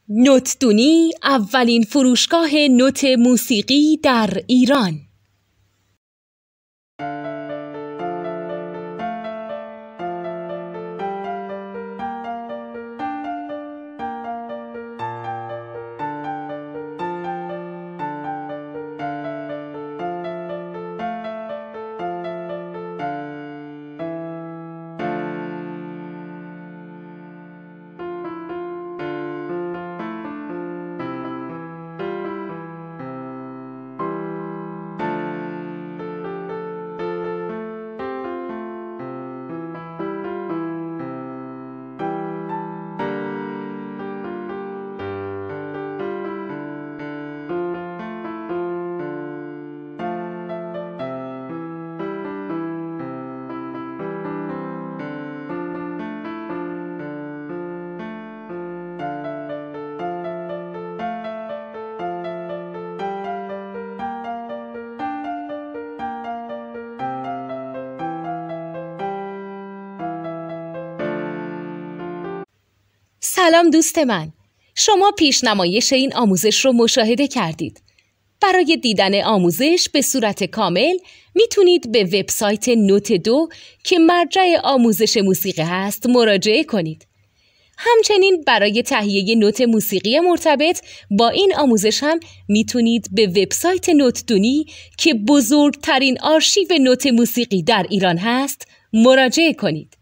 نوتدونی اولین فروشگاه نوت موسیقی در ایران. سلام دوست من، شما پیشنمایش این آموزش رو مشاهده کردید. برای دیدن آموزش به صورت کامل میتونید به وبسایت نوت 2 که مرجع آموزش موسیقی هست مراجعه کنید. همچنین برای تهیه نوت موسیقی مرتبط با این آموزش هم میتونید به وبسایت نوتدونی که بزرگترین آرشیو نوت موسیقی در ایران هست مراجعه کنید.